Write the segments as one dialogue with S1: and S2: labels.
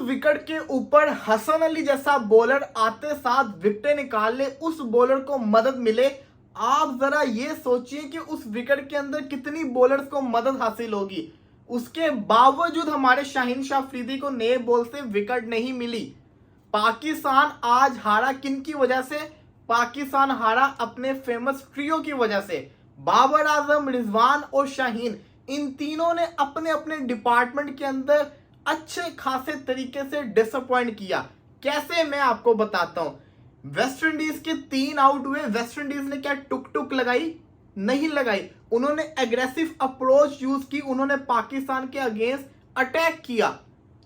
S1: Wicket के ऊपर हसन अली जैसा बॉलर आते साथ विकेटें निकाल ले, उस बॉलर को मदद मिले। आप जरा ये सोचिए कि उस विकेट के अंदर कितनी बॉलर्स को मदद हासिल होगी। उसके बावजूद हमारे शाहीन शाह अफरीदी को नए बॉल से विकेट नहीं मिली। पाकिस्तान आज हारा किन की वजह से? पाकिस्तान हारा अपने फेमस ट्रियो की वजह से। बाबर आजम, रिजवान और शाहीन, इन तीनों ने अपने अपने डिपार्टमेंट के अंदर अच्छे खासे तरीके से डिसअपॉइंट किया। कैसे, मैं आपको बताता हूं। वेस्ट इंडीज के 3 आउट हुए। वेस्ट इंडीज ने क्या टुक टुक लगाई? नहीं लगाई। उन्होंने एग्रेसिव अप्रोच यूज की, उन्होंने पाकिस्तान के अगेंस्ट अटैक किया।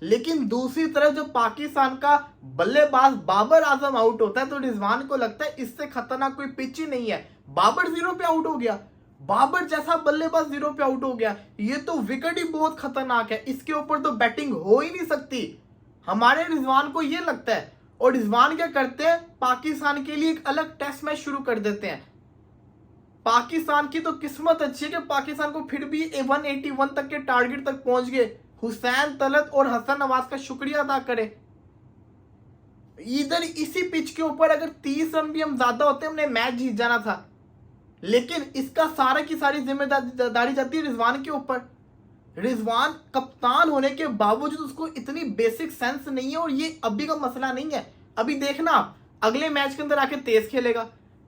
S1: लेकिन दूसरी तरफ जब पाकिस्तान का बल्लेबाज बाबर आजम आउट होता है तो रिजवान को लगता है इससे खतरनाक कोई पिच ही नहीं है। बाबर 0 पे आउट हो गया। बाबर जैसा बल्लेबाज 0 पे आउट हो गया, ये तो विकेट ही बहुत खतरनाक है, इसके ऊपर तो बैटिंग हो ही नहीं सकती। हमारे रिजवान को ये लगता है, और रिजवान क्या करते हैं, पाकिस्तान के लिए एक अलग टेस्ट मैच शुरू कर देते हैं। पाकिस्तान की तो किस्मत अच्छी है कि पाकिस्तान को फिर भी 181 तक के टारगेट तक पहुंच गए। हुसैन तलत और हसन नवाज का शुक्रिया अदा करें। इधर इसी पिच के ऊपर अगर 30 रन भी हम ज्यादा होते, हमने मैच जीत जाना था। लेकिन इसका सारा की सारी जिम्मेदारी जाती है रिजवान के ऊपर। रिजवान कप्तान होने के बावजूद उसको इतनी बेसिक सेंस नहीं है, और ये अभी का मसला नहीं है। अभी देखना, अगले मैच के अंदर आके तेज खेलेगा,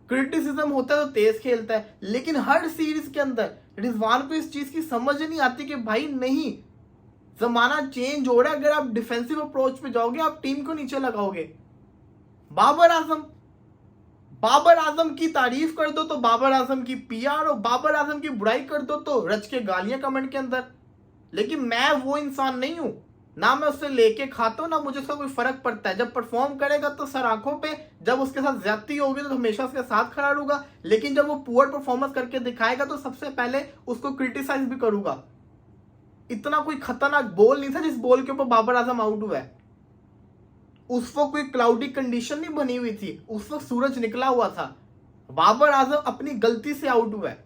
S1: क्रिटिसिज्म होता है तो तेज खेलता है, लेकिन हर सीरीज के अंदर रिजवान को इस चीज की समझ नहीं आती कि भाई नहीं, जमाना चेंज हो रहा है। अगर आप डिफेंसिव अप्रोच पे जाओगे, आप टीम को नीचे लगाओगे। बाबर आजम की तारीफ कर दो तो बाबर आजम की पीआर, और बाबर आजम की बुराई कर दो तो रच के गालियां कमेंट के अंदर। लेकिन मैं वो इंसान नहीं हूं, ना मैं उससे लेके खाता हूं, ना मुझे उसका कोई फर्क पड़ता है। जब परफॉर्म करेगा तो सर आंखों पे, जब उसके साथ ज्यादती होगी तो हमेशा उसके साथ खड़ा रहूंगा। लेकिन जब वो पुअर परफॉर्मेंस करके दिखाएगा तो सबसे पहले उसको क्रिटिसाइज भी करूंगा। इतना कोई खतरनाक बॉल नहीं था जिस बॉल के ऊपर बाबर आजम आउट हुआ है। उस वक्त कोई क्लाउडी कंडीशन नहीं बनी हुई थी, उस वक्त सूरज निकला हुआ था। बाबर आजम अपनी गलती से आउट हुआ है।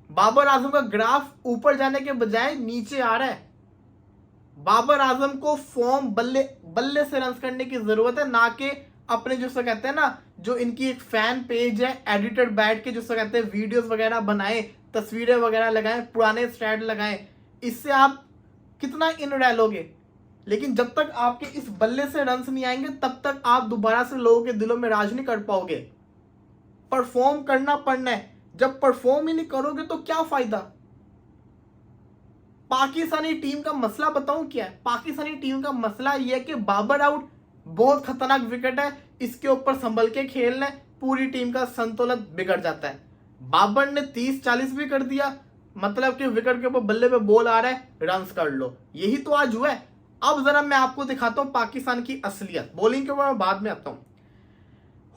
S1: बाबर आजम का ग्राफ ऊपर जाने के बजाय नीचे आ रहा है। बाबर आजम को फॉर्म बल्ले से रन करने की जरूरत है, ना कि अपने जो कहते हैं ना, जो इनकी एक फैन पेज है, एडिटेड बैठ के जो कहते हैं वीडियोस वगैरह बनाए, तस्वीरें वगैरह लगाएं, पुराने स्टैट लगाएं। इससे आप कितना इन रह लोगे। लेकिन जब तक आपके इस बल्ले से रन्स नहीं आएंगे, तब तक आप दोबारा से लोगों के दिलों में राज नहीं कर पाओगे। परफॉर्म करना पड़ना है। जब परफॉर्म ही नहीं करोगे तो क्या फायदा। पाकिस्तानी टीम का मसला बताऊं क्या है? पाकिस्तानी टीम का मसला यह है कि बाबर आउट, बहुत खतरनाक विकेट है, इसके ऊपर संभल के खेलना है, पूरी टीम का संतुलन बिगड़ जाता है। बाबर ने 30-40 भी कर दिया, मतलब कि विकेट के ऊपर बल्ले पे बॉल आ रहा है, रन्स कर लो। यही तो आज हुआ है। अब जरा मैं आपको दिखाता हूं पाकिस्तान की असलियत। बॉलिंग के ऊपर मैं बाद में आता हूं।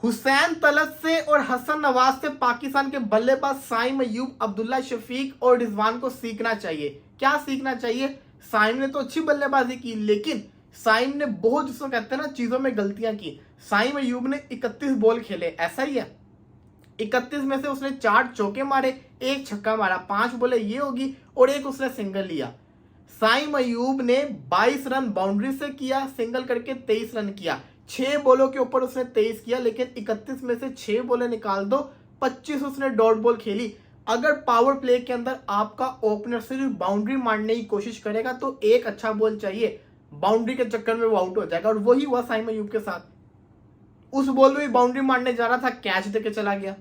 S1: हुसैन तलत से और हसन नवाज से पाकिस्तान के बल्लेबाज साइम अयूब, अब्दुल्ला शफीक और रिजवान को सीखना चाहिए। क्या सीखना चाहिए? साइम ने तो अच्छी बल्लेबाजी की, लेकिन साइम ने बहुत, जिसको कहते हैं ना, चीजों में गलतियां की। साइम अयूब ने 31 बॉल खेले, ऐसा ही है। 31 में से उसने 4 चौके मारे, 1 छक्का मारा, 5 बॉलें ये होगी, और 1 उसने सिंगल लिया। साइम अयूब ने 22 रन बाउंड्री से किया, सिंगल करके 23 रन किया। 6 बॉलों के ऊपर उसने 23 किया, लेकिन 31 में से 6 बॉलें निकाल दो, 25 उसने डॉट बॉल खेली। अगर पावर प्ले के अंदर आपका ओपनर सिर्फ बाउंड्री मारने की कोशिश करेगा तो एक अच्छा बॉल चाहिए, बाउंड्री के चक्कर में वो आउट हो जाएगा, और वही हुआ साइम अयूब के साथ। उस बॉल में बाउंड्री मारने जा रहा था, कैच देके चला गया।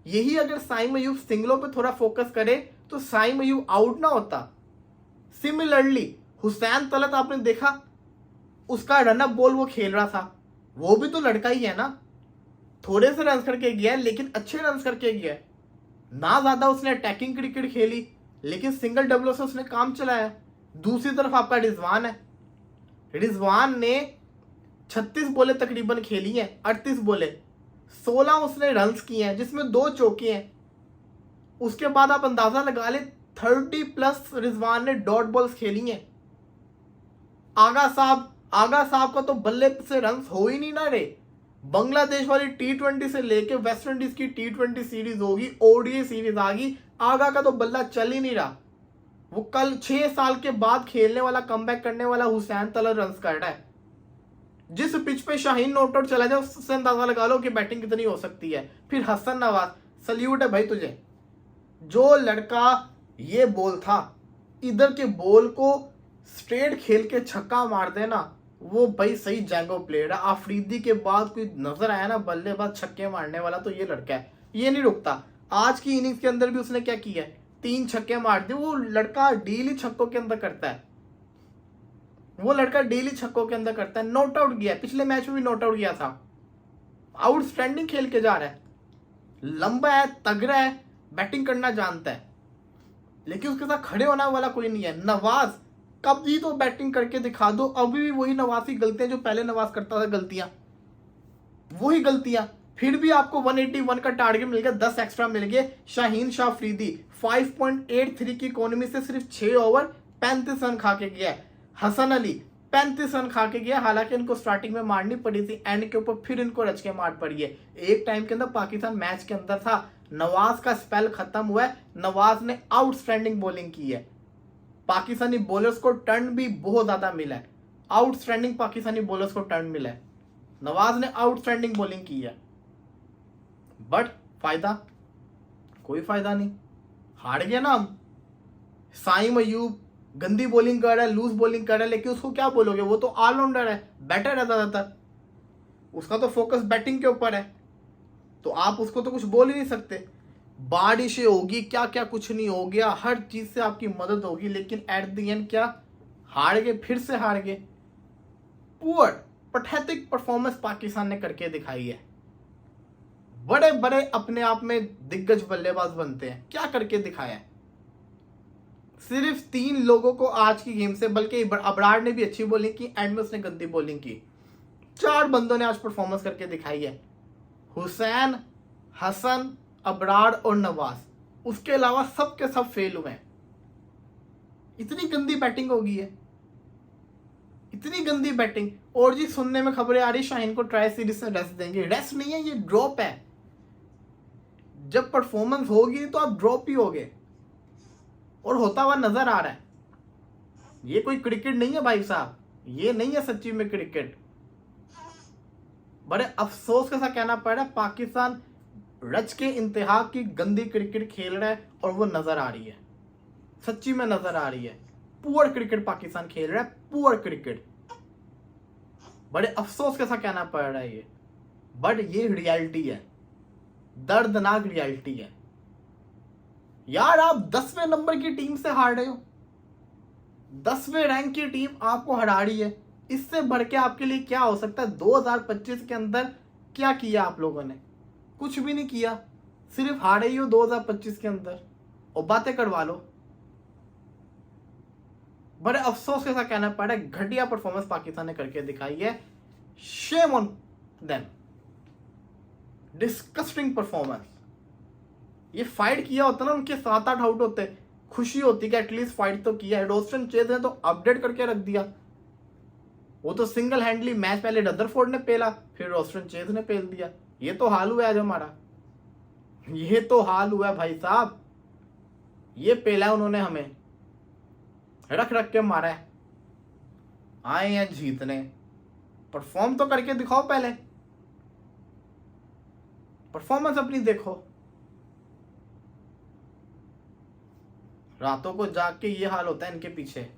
S1: यही अगर साइम अयूब सिंगलों पे थोड़ा फोकस करे तो साइम अयूब आउट ना होता। सिमिलरली हुसैन तलत, आपने देखा उसका रनअप बॉल वो खेल रहा था, वो भी तो लड़का ही है ना, थोड़े से रन करके गया है, लेकिन अच्छे रन करके गया है ना। ज्यादा उसने अटैकिंग क्रिकेट खेली, लेकिन सिंगल डबलों से उसने काम चलाया। दूसरी तरफ आपका रिजवान है। रिजवान ने 36 बॉलें तकरीबन खेली हैं, 38 बॉलें, 16 उसने रन्स किए हैं, जिसमें 2 चौके हैं। उसके बाद आप अंदाजा लगा ले, 30+ रिजवान ने डॉट बॉल्स खेली हैं। आगा साहब का तो बल्ले से रन्स हो ही नहीं ना रे। बांग्लादेश वाली T20 से लेके वेस्ट इंडीज की T20 सीरीज होगी, ओडीआई सीरीज आ गई, आगा का तो बल्ला चल ही नहीं रहा। वो कल 6 साल के बाद खेलने वाला, कमबैक करने वाला हुसैन तलत रन्स कर रहा है। जिस पिच पे शाहीन नॉट आउट चला जाए उससे अंदाजा लगा लो कि बैटिंग कितनी हो सकती है। फिर हसन नवाज, सल्यूट है भाई तुझे। जो लड़का ये बॉल था, इधर के बॉल को स्ट्रेट खेल के छक्का मार देना, वो भाई सही जैंगो प्लेयर है। आफरीदी के बाद कोई नजर आया ना बल्लेबाज छक्के मारने वाला तो ये लड़का है। ये नहीं रुकता। आज की इनिंग्स के अंदर भी उसने क्या किया है, 3 छक्के मार दिए। वो लड़का डेली छक्कों के अंदर करता है, वो लड़का डेली छक्कों के अंदर करता है। नॉट आउट गया है, पिछले मैच में भी नॉट आउट गया था। आउटस्टैंडिंग खेल के जा रहा है, लंबा है, तगड़ा है, बैटिंग करना जानता है, लेकिन उसके साथ खड़े होने वाला कोई नहीं है। नवाज कभी तो बैटिंग करके दिखा दो। अभी भी वही नवाज की गलतियां जो पहले नवाज करता था, गलतियां वही गलतियां। फिर भी आपको 181 का टारगेट मिल गया, 10 एक्स्ट्रा मिल गए। शाहीन शाह अफरीदी 5.83 की इकोनॉमी से सिर्फ 6 ओवर 35 रन खा के गया है। हसन अली 35 रन खा के गया, हालांकि इनको स्टार्टिंग में मारनी पड़ी थी, एंड के ऊपर फिर इनको रच के मार पड़ी है। एक टाइम के अंदर पाकिस्तान मैच के अंदर था, नवाज का स्पेल खत्म हुआ है, नवाज ने आउटस्टैंडिंग बॉलिंग की है। पाकिस्तानी बॉलर्स को टर्न भी बहुत ज्यादा मिला है, आउटस्टैंडिंग पाकिस्तानी बॉलर्स को टर्न मिला है। नवाज ने आउटस्टैंडिंग बॉलिंग की है, बट फायदा कोई फायदा नहीं, हार गए ना हम। साइम अयूब गंदी बॉलिंग कर रहा है, लूज बॉलिंग कर रहा है, लेकिन उसको क्या बोलोगे, वो तो ऑलराउंडर है, बैटर है ज्यादातर, उसका तो फोकस बैटिंग के ऊपर है, तो आप उसको तो कुछ बोल ही नहीं सकते। बारिशें होगी, क्या क्या कुछ नहीं हो गया, हर चीज से आपकी मदद होगी, लेकिन एट द एंड क्या, हार गए, फिर से हार गए। पुअर पैथेटिक परफॉर्मेंस पाकिस्तान ने करके दिखाई है। बड़े बड़े अपने आप में दिग्गज बल्लेबाज बनते हैं, क्या करके दिखाया है। सिर्फ 3 लोगों को आज की गेम से, बल्कि अबरार ने भी अच्छी बॉलिंग की, एंड में उसने गंदी बॉलिंग की। 4 बंदों ने आज परफॉर्मेंस करके दिखाई है, हुसैन, हसन, अबरार और नवाज। उसके अलावा सब के सब फेल हुए हैं। इतनी गंदी बैटिंग होगी है, इतनी गंदी बैटिंग। और जी सुनने में खबरें आ रही शाहीन को ट्राई सीरीज से रेस्ट देंगे। रेस्ट नहीं है, ये ड्रॉप है। जब परफॉर्मेंस होगी तो आप ड्रॉप ही होगे, और होता हुआ नजर आ रहा है। ये कोई क्रिकेट नहीं है भाई साहब, ये नहीं है सच्ची में क्रिकेट। बड़े अफसोस के साथ कहना पड़ रहा है, पाकिस्तान रच के इंतहा की गंदी क्रिकेट खेल रहा है, और वो नजर आ रही है, सच्ची में नजर आ रही है। पुअर क्रिकेट पाकिस्तान खेल रहा है, पुअर क्रिकेट। बड़े अफसोस के साथ कहना पड़ रहा है ये, बट ये रियलिटी है, दर्दनाक रियलिटी है। यार आप 10वें नंबर की टीम से हार रहे हो, 10वें रैंक की टीम आपको हरा रही है। इससे बढ़ के आपके लिए क्या हो सकता है। 2025 के अंदर क्या किया आप लोगों ने, कुछ भी नहीं किया, सिर्फ हारे ही हो 2025 के अंदर, और बातें करवा लो। बड़े अफसोस के साथ कहना पड़ रहा है, घटिया परफॉर्मेंस पाकिस्तान ने करके दिखाई है। Shame on them, disgusting performance. ये फाइट किया होता ना, उनके 7-8 आउट होते, खुशी होती कि एटलीस्ट फाइट तो किया है। रोस्टन चेज ने तो अपडेट करके रख दिया, वो तो सिंगल हैंडली मैच पहले रदरफोर्ड ने पेला, फिर रोस्टन चेज ने पेल दिया। ये तो हाल हुआ है आज हमारा, ये तो हाल हुआ है भाई साहब। ये पेला है उन्होंने, हमें रख रख के मारा है। आए हैं जीतने, परफॉर्म तो करके दिखाओ, पहले परफॉर्मेंस अपनी देखो। रातों को जाग के ये हाल होता है इनके पीछे।